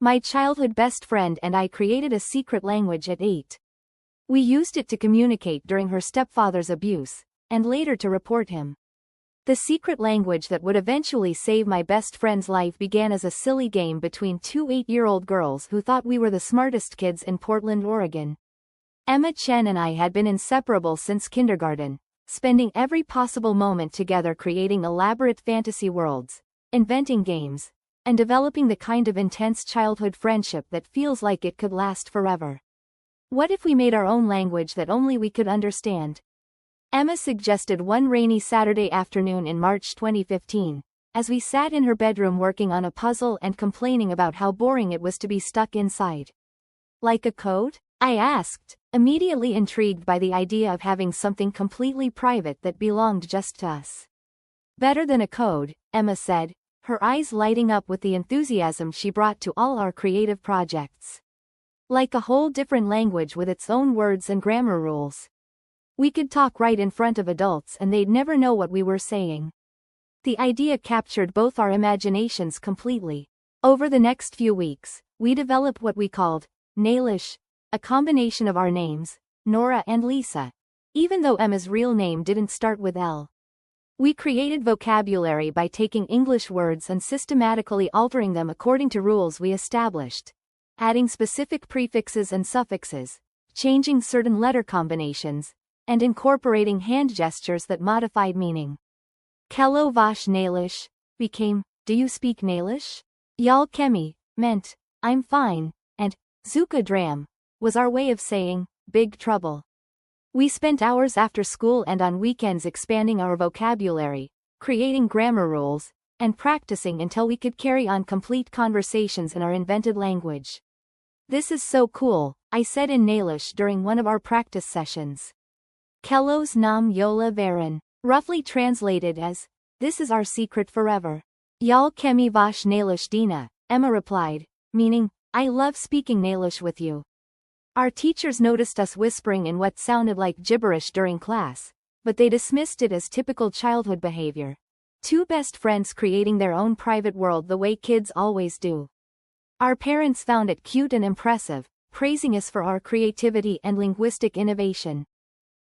My childhood best friend and I created a secret language at 8. We used it to communicate during her stepfather's abuse, and later to report him. The secret language that would eventually save my best friend's life began as a silly game between two 8-year-old girls who thought we were the smartest kids in Portland, Oregon. Emma Chen and I had been inseparable since kindergarten, spending every possible moment together creating elaborate fantasy worlds, inventing games, and developing the kind of intense childhood friendship that feels like it could last forever. What if we made our own language that only we could understand? Emma suggested one rainy Saturday afternoon in March 2015, as we sat in her bedroom working on a puzzle and complaining about how boring it was to be stuck inside. Like a code? I asked, immediately intrigued by the idea of having something completely private that belonged just to us. Better than a code, Emma said, her eyes lighting up with the enthusiasm she brought to all our creative projects. Like a whole different language with its own words and grammar rules. We could talk right in front of adults and they'd never know what we were saying. The idea captured both our imaginations completely. Over the next few weeks, we developed what we called Nailish, a combination of our names, Nora and Lisa, even though Emma's real name didn't start with L. We created vocabulary by taking English words and systematically altering them according to rules we established, adding specific prefixes and suffixes, changing certain letter combinations, and incorporating hand gestures that modified meaning. Kello Vash Nailish became, do you speak Nailish? Yal Kemi meant, I'm fine, and Zuka Dram was our way of saying, big trouble. We spent hours after school and on weekends expanding our vocabulary, creating grammar rules, and practicing until we could carry on complete conversations in our invented language. This is so cool, I said in Nailish during one of our practice sessions. Kellos Nam Yola Varan, roughly translated as, this is our secret forever. Yal Kemi Vash Nailish Dina, Emma replied, meaning, I love speaking Nailish with you. Our teachers noticed us whispering in what sounded like gibberish during class, but they dismissed it as typical childhood behavior. Two best friends creating their own private world the way kids always do. Our parents found it cute and impressive, praising us for our creativity and linguistic innovation.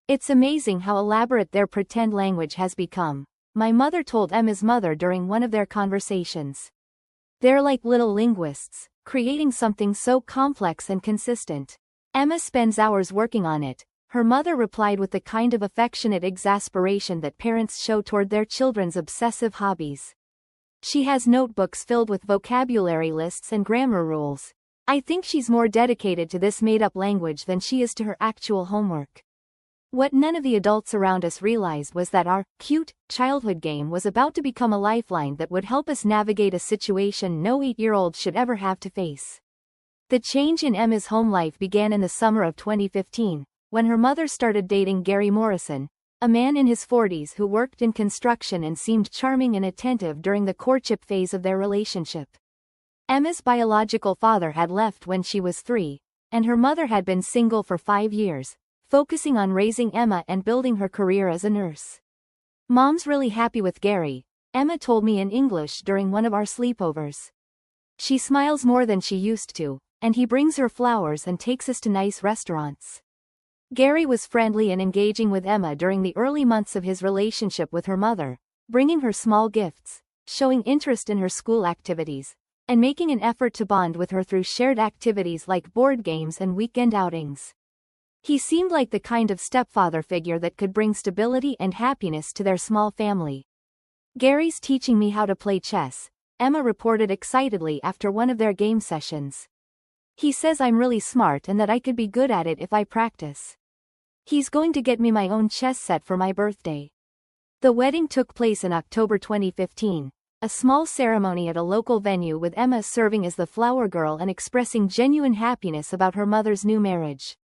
It's amazing how elaborate their pretend language has become, my mother told Emma's mother during one of their conversations. They're like little linguists, creating something so complex and consistent. Emma spends hours working on it, her mother replied with the kind of affectionate exasperation that parents show toward their children's obsessive hobbies. She has notebooks filled with vocabulary lists and grammar rules. I think she's more dedicated to this made-up language than she is to her actual homework. What none of the adults around us realized was that our cute childhood game was about to become a lifeline that would help us navigate a situation no 8-year-old should ever have to face. The change in Emma's home life began in the summer of 2015, when her mother started dating Gary Morrison, a man in his 40s who worked in construction and seemed charming and attentive during the courtship phase of their relationship. Emma's biological father had left when she was 3, and her mother had been single for 5 years, focusing on raising Emma and building her career as a nurse. Mom's really happy with Gary, Emma told me in English during one of our sleepovers. She smiles more than she used to, and he brings her flowers and takes us to nice restaurants. Gary was friendly and engaging with Emma during the early months of his relationship with her mother, bringing her small gifts, showing interest in her school activities, and making an effort to bond with her through shared activities like board games and weekend outings. He seemed like the kind of stepfather figure that could bring stability and happiness to their small family. Gary's teaching me how to play chess, Emma reported excitedly after one of their game sessions. He says I'm really smart and that I could be good at it if I practice. He's going to get me my own chess set for my birthday. The wedding took place in October 2015, a small ceremony at a local venue with Emma serving as the flower girl and expressing genuine happiness about her mother's new marriage.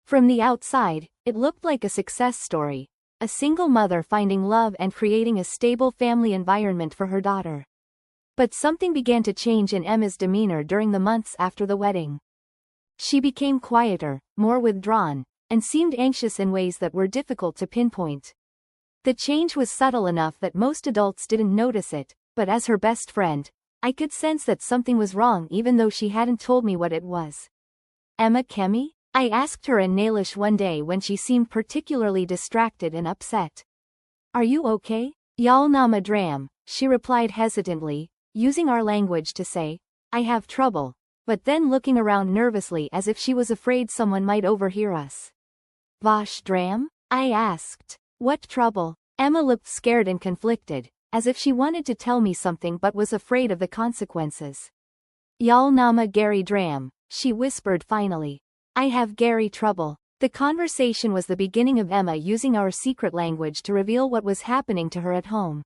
From the outside, it looked like a success story, a single mother finding love and creating a stable family environment for her daughter. But something began to change in Emma's demeanor during the months after the wedding. She became quieter, more withdrawn, and seemed anxious in ways that were difficult to pinpoint. The change was subtle enough that most adults didn't notice it, but as her best friend, I could sense that something was wrong even though she hadn't told me what it was. Emma Kemi? I asked her in Nailish one day when she seemed particularly distracted and upset. Are you okay? Yal nama dram, she replied hesitantly, using our language to say, I have trouble, but then looking around nervously as if she was afraid someone might overhear us. Vash dram? I asked. What trouble? Emma looked scared and conflicted, as if she wanted to tell me something but was afraid of the consequences. Yal nama Gary dram, she whispered finally. I have Gary trouble. The conversation was the beginning of Emma using our secret language to reveal what was happening to her at home.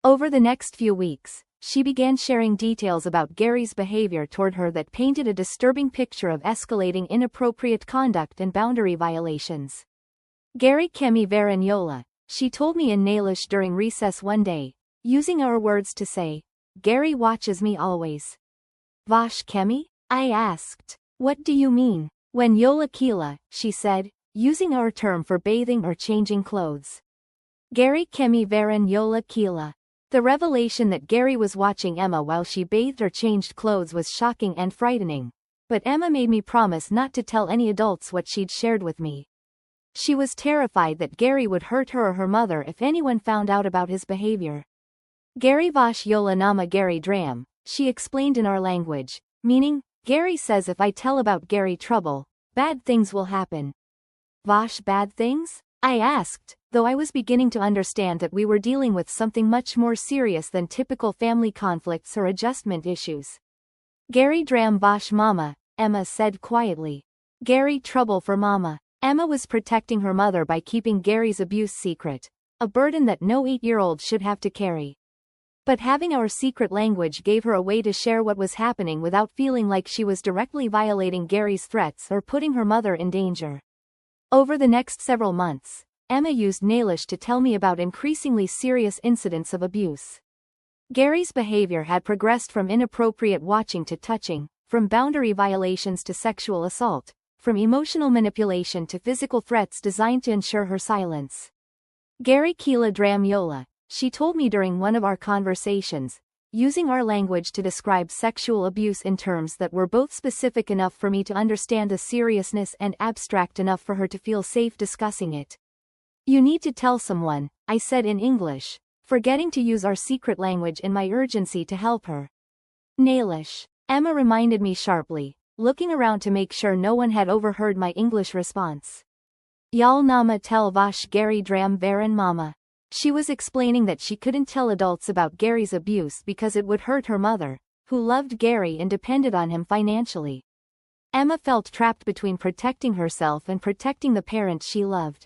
Over the next few weeks, she began sharing details about Gary's behavior toward her that painted a disturbing picture of escalating inappropriate conduct and boundary violations. Gary Kemi Varanyola, she told me in Nailish during recess one day, using our words to say, Gary watches me always. Vash Kemi? I asked. What do you mean? When Yola Kila, she said, using our term for bathing or changing clothes. Gary Kemi Varanyola Kila. The revelation that Gary was watching Emma while she bathed or changed clothes was shocking and frightening, but Emma made me promise not to tell any adults what she'd shared with me. She was terrified that Gary would hurt her or her mother if anyone found out about his behavior. Gary Vash Yola Nama Gary Dram, she explained in our language, meaning, Gary says if I tell about Gary trouble, bad things will happen. Vash bad things? I asked, though I was beginning to understand that we were dealing with something much more serious than typical family conflicts or adjustment issues. Gary Dram Vash Mama, Emma said quietly. Gary trouble for Mama. Emma was protecting her mother by keeping Gary's abuse secret, a burden that no 8-year-old should have to carry. But having our secret language gave her a way to share what was happening without feeling like she was directly violating Gary's threats or putting her mother in danger. Over the next several months, Emma used Nailish to tell me about increasingly serious incidents of abuse. Gary's behavior had progressed from inappropriate watching to touching, from boundary violations to sexual assault, from emotional manipulation to physical threats designed to ensure her silence. Gary Kila Dram Yola, she told me during one of our conversations, using our language to describe sexual abuse in terms that were both specific enough for me to understand the seriousness and abstract enough for her to feel safe discussing it. You need to tell someone, I said in English, forgetting to use our secret language in my urgency to help her. Nailish, Emma reminded me sharply, looking around to make sure no one had overheard my English response. Yal nama tel Vash Gary Dram Varan Mama. She was explaining that she couldn't tell adults about Gary's abuse because it would hurt her mother, who loved Gary and depended on him financially. Emma felt trapped between protecting herself and protecting the parent she loved.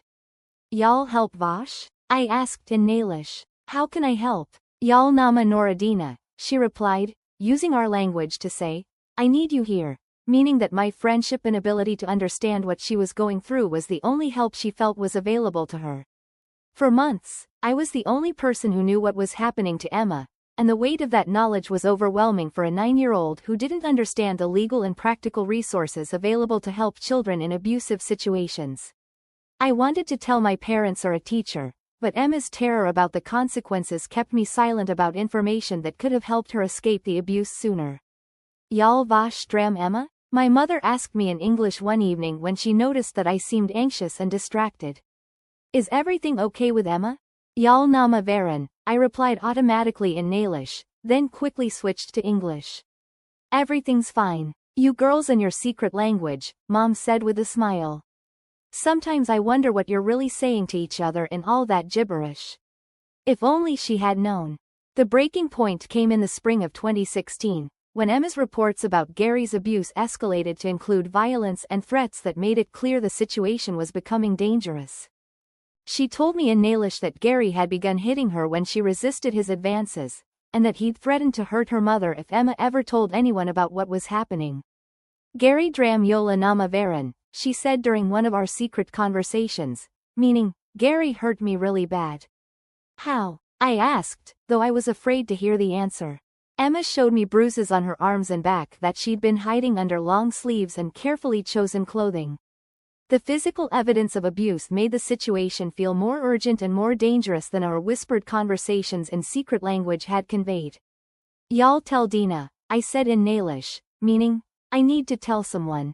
Y'all help Vash? I asked in Nailish. How can I help? Y'all nama Noradina, she replied, using our language to say, I need you here, meaning that my friendship and ability to understand what she was going through was the only help she felt was available to her. For months, I was the only person who knew what was happening to Emma, and the weight of that knowledge was overwhelming for a 9-year-old who didn't understand the legal and practical resources available to help children in abusive situations. I wanted to tell my parents or a teacher, but Emma's terror about the consequences kept me silent about information that could have helped her escape the abuse sooner. Y'all Vash Dram Emma? My mother asked me in English one evening when she noticed that I seemed anxious and distracted. Is everything okay with Emma? Y'all nama Varan, I replied automatically in Nailish, then quickly switched to English. Everything's fine. You girls and your secret language, Mom said with a smile. Sometimes I wonder what you're really saying to each other in all that gibberish. If only she had known. The breaking point came in the spring of 2016, when Emma's reports about Gary's abuse escalated to include violence and threats that made it clear the situation was becoming dangerous. She told me in Nailish that Gary had begun hitting her when she resisted his advances, and that he'd threatened to hurt her mother if Emma ever told anyone about what was happening. Gary Dram Yola Nama Varan, she said during one of our secret conversations, meaning, Gary hurt me really bad. How? I asked, though I was afraid to hear the answer. Emma showed me bruises on her arms and back that she'd been hiding under long sleeves and carefully chosen clothing. The physical evidence of abuse made the situation feel more urgent and more dangerous than our whispered conversations in secret language had conveyed. Y'all tell Dina, I said in Nalish, meaning, I need to tell someone.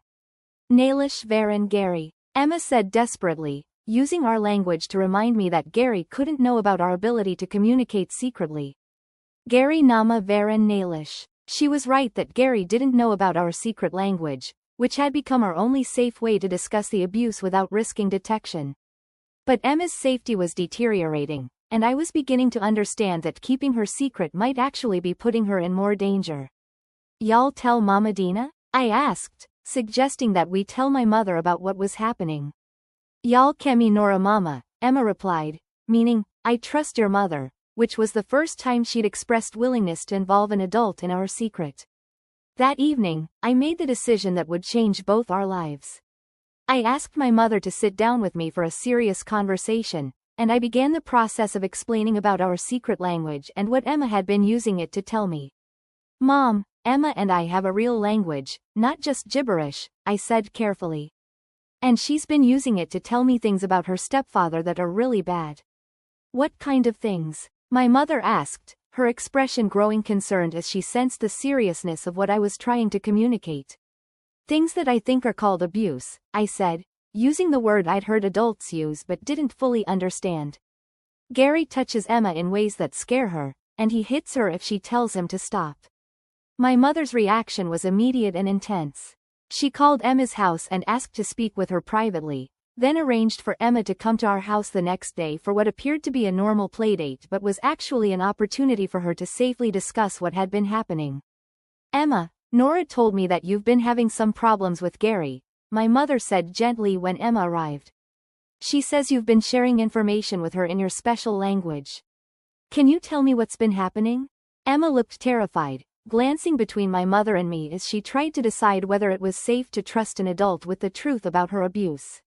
Nalish Varen Gary, Emma said desperately, using our language to remind me that Gary couldn't know about our ability to communicate secretly. Gary Nama Varen Nalish. She was right that Gary didn't know about our secret language, which had become our only safe way to discuss the abuse without risking detection. But Emma's safety was deteriorating, and I was beginning to understand that keeping her secret might actually be putting her in more danger. Y'all tell Mama Dina? I asked, suggesting that we tell my mother about what was happening. Y'all kemi Nora Mama, Emma replied, meaning, I trust your mother, which was the first time she'd expressed willingness to involve an adult in our secret. That evening, I made the decision that would change both our lives. I asked my mother to sit down with me for a serious conversation, and I began the process of explaining about our secret language and what Emma had been using it to tell me. Mom, Emma and I have a real language, not just gibberish, I said carefully. And she's been using it to tell me things about her stepfather that are really bad. What kind of things? My mother asked, her expression growing concerned as she sensed the seriousness of what I was trying to communicate. Things that I think are called abuse, I said, using the word I'd heard adults use but didn't fully understand. Gary touches Emma in ways that scare her, and he hits her if she tells him to stop. My mother's reaction was immediate and intense. She called Emma's house and asked to speak with her privately, then arranged for Emma to come to our house the next day for what appeared to be a normal playdate but was actually an opportunity for her to safely discuss what had been happening. Emma, Nora told me that you've been having some problems with Gary, my mother said gently when Emma arrived. She says you've been sharing information with her in your special language. Can you tell me what's been happening? Emma looked terrified, glancing between my mother and me as she tried to decide whether it was safe to trust an adult with the truth about her abuse.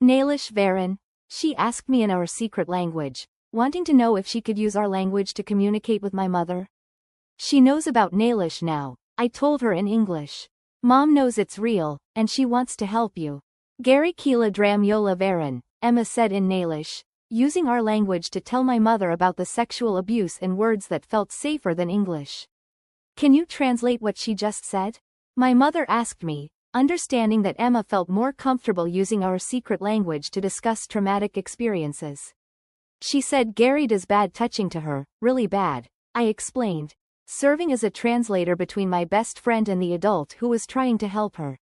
Nalish Varen, she asked me in our secret language, wanting to know if she could use our language to communicate with my mother. She knows about Nalish now, I told her in English. Mom knows it's real, and she wants to help you. Gary Kila Dram Yola Varen, Emma said in Nalish, using our language to tell my mother about the sexual abuse in words that felt safer than English. Can you translate what she just said? My mother asked me, understanding that Emma felt more comfortable using our secret language to discuss traumatic experiences. She said Gary does bad touching to her, really bad, I explained, serving as a translator between my best friend and the adult who was trying to help her.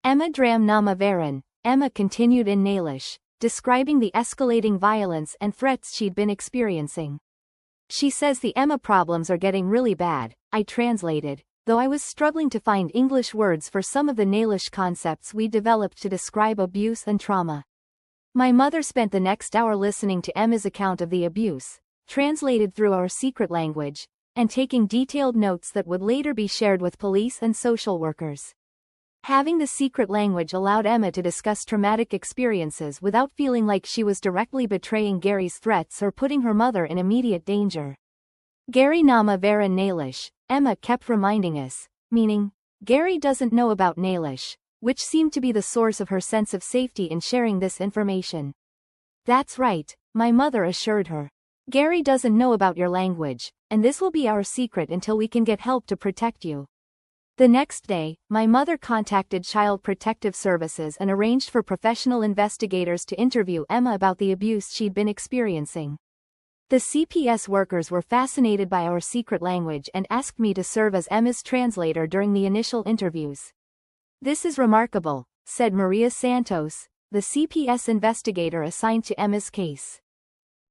Emma Dram Nama Varen, Emma continued in Nalish, describing the escalating violence and threats she'd been experiencing. She says the Emma problems are getting really bad, I translated, though I was struggling to find English words for some of the Nalish concepts we developed to describe abuse and trauma. My mother spent the next hour listening to Emma's account of the abuse, translated through our secret language, and taking detailed notes that would later be shared with police and social workers. Having the secret language allowed Emma to discuss traumatic experiences without feeling like she was directly betraying Gary's threats or putting her mother in immediate danger. Gary Nama Varen Nalish, Emma kept reminding us, meaning, Gary doesn't know about Nalish, which seemed to be the source of her sense of safety in sharing this information. That's right, my mother assured her. Gary doesn't know about your language, and this will be our secret until we can get help to protect you. The next day, my mother contacted Child Protective Services and arranged for professional investigators to interview Emma about the abuse she'd been experiencing. The CPS workers were fascinated by our secret language and asked me to serve as Emma's translator during the initial interviews. This is remarkable, said Maria Santos, the CPS investigator assigned to Emma's case.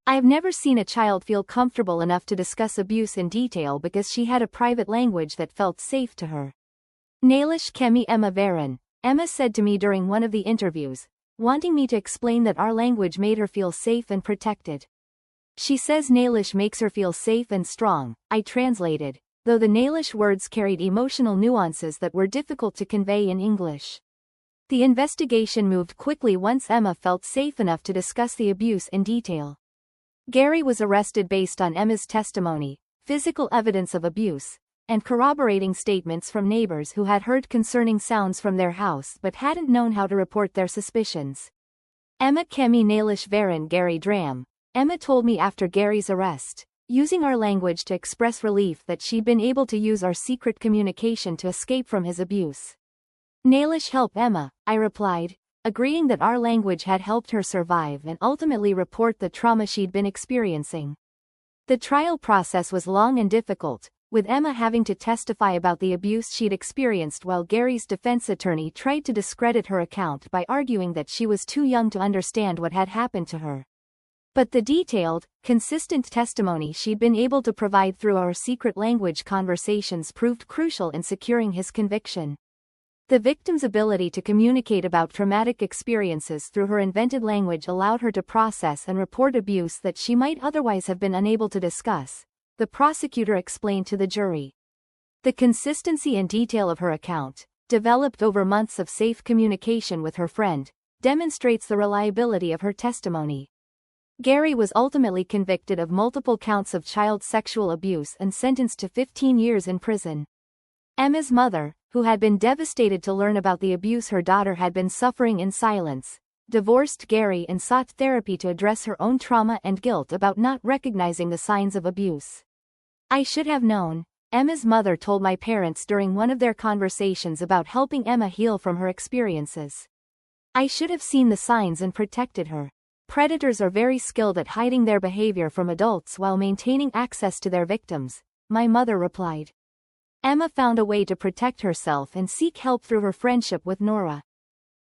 I've never seen a child feel comfortable enough to discuss abuse in detail because she had a private language that felt safe to her. Nalish Kemi Emma Varen, Emma said to me during one of the interviews, wanting me to explain that our language made her feel safe and protected. She says Nalish makes her feel safe and strong, I translated, though the Nalish words carried emotional nuances that were difficult to convey in English. The investigation moved quickly once Emma felt safe enough to discuss the abuse in detail. Gary was arrested based on Emma's testimony, physical evidence of abuse, and corroborating statements from neighbors who had heard concerning sounds from their house but hadn't known how to report their suspicions. Emma Kemi Nalish Varen Gary Dram, Emma told me after Gary's arrest, using our language to express relief that she'd been able to use our secret communication to escape from his abuse. Nailish help Emma, I replied, agreeing that our language had helped her survive and ultimately report the trauma she'd been experiencing. The trial process was long and difficult, with Emma having to testify about the abuse she'd experienced while Gary's defense attorney tried to discredit her account by arguing that she was too young to understand what had happened to her. But the detailed, consistent testimony she'd been able to provide through our secret language conversations proved crucial in securing his conviction. The victim's ability to communicate about traumatic experiences through her invented language allowed her to process and report abuse that she might otherwise have been unable to discuss, the prosecutor explained to the jury. The consistency and detail of her account, developed over months of safe communication with her friend, demonstrates the reliability of her testimony. Gary was ultimately convicted of multiple counts of child sexual abuse and sentenced to 15 years in prison. Emma's mother, who had been devastated to learn about the abuse her daughter had been suffering in silence, divorced Gary and sought therapy to address her own trauma and guilt about not recognizing the signs of abuse. I should have known, Emma's mother told my parents during one of their conversations about helping Emma heal from her experiences. I should have seen the signs and protected her. Predators are very skilled at hiding their behavior from adults while maintaining access to their victims, my mother replied. Emma found a way to protect herself and seek help through her friendship with Nora.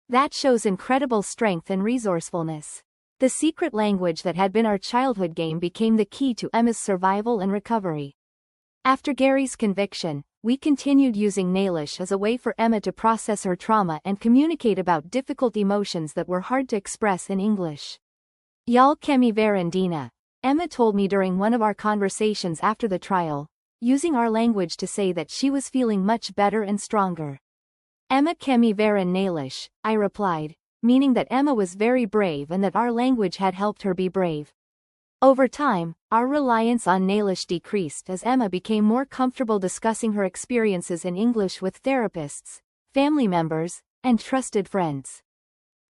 That shows incredible strength and resourcefulness. The secret language that had been our childhood game became the key to Emma's survival and recovery. After Gary's conviction, we continued using Nailish as a way for Emma to process her trauma and communicate about difficult emotions that were hard to express in English. Y'all kemi Verandina, Emma told me during one of our conversations after the trial, using our language to say that she was feeling much better and stronger. Emma kemi Veran Nailish, I replied, meaning that Emma was very brave and that our language had helped her be brave. Over time, our reliance on Nailish decreased as Emma became more comfortable discussing her experiences in English with therapists, family members, and trusted friends.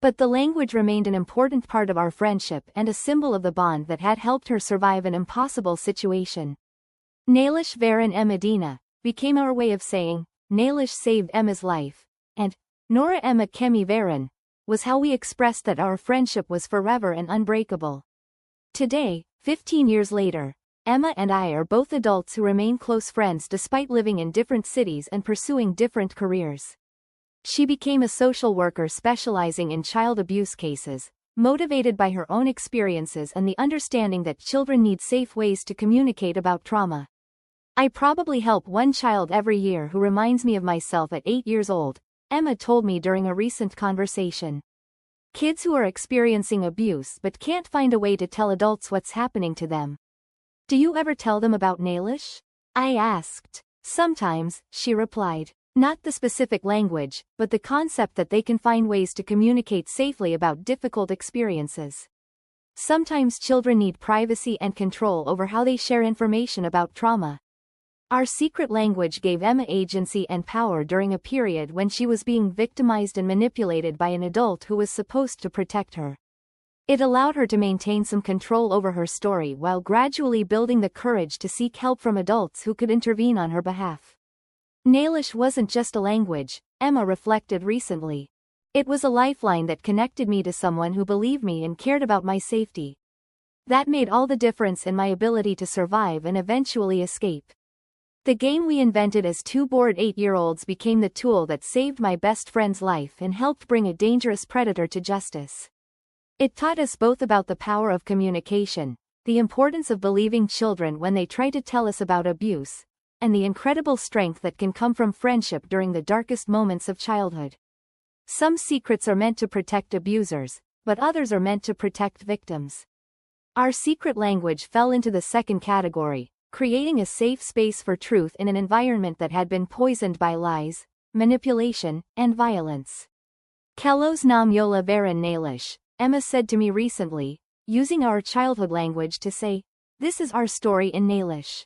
But the language remained an important part of our friendship and a symbol of the bond that had helped her survive an impossible situation. Nailish Veran Emmadina became our way of saying, Nailish saved Emma's life, and Nora Emma kemi Veran was how we expressed that our friendship was forever and unbreakable. Today, 15 years later, Emma and I are both adults who remain close friends despite living in different cities and pursuing different careers. She became a social worker specializing in child abuse cases, motivated by her own experiences and the understanding that children need safe ways to communicate about trauma. I probably help one child every year who reminds me of myself at 8 years old, Emma told me during a recent conversation. Kids who are experiencing abuse but can't find a way to tell adults what's happening to them. Do you ever tell them about Nailish? I asked. Sometimes, she replied. Not the specific language, but the concept that they can find ways to communicate safely about difficult experiences. Sometimes children need privacy and control over how they share information about trauma. Our secret language gave Emma agency and power during a period when she was being victimized and manipulated by an adult who was supposed to protect her. It allowed her to maintain some control over her story while gradually building the courage to seek help from adults who could intervene on her behalf. Nailish wasn't just a language, Emma reflected recently. It was a lifeline that connected me to someone who believed me and cared about my safety. That made all the difference in my ability to survive and eventually escape. The game we invented as two bored 8-year-olds became the tool that saved my best friend's life and helped bring a dangerous predator to justice. It taught us both about the power of communication, the importance of believing children when they try to tell us about abuse, and the incredible strength that can come from friendship during the darkest moments of childhood. Some secrets are meant to protect abusers, but others are meant to protect victims. Our secret language fell into the second category, creating a safe space for truth in an environment that had been poisoned by lies, manipulation, and violence. Kelos nam yola Veran Nailish, Emma said to me recently, using our childhood language to say, this is our story in Nailish.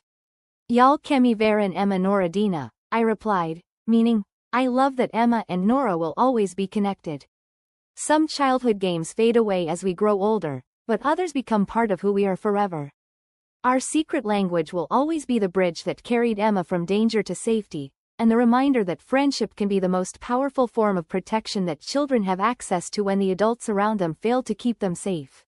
Y'all kemi Veran Emma Noradina, I replied, meaning, I love that Emma and Nora will always be connected. Some childhood games fade away as we grow older, but others become part of who we are forever. Our secret language will always be the bridge that carried Emma from danger to safety, and the reminder that friendship can be the most powerful form of protection that children have access to when the adults around them fail to keep them safe.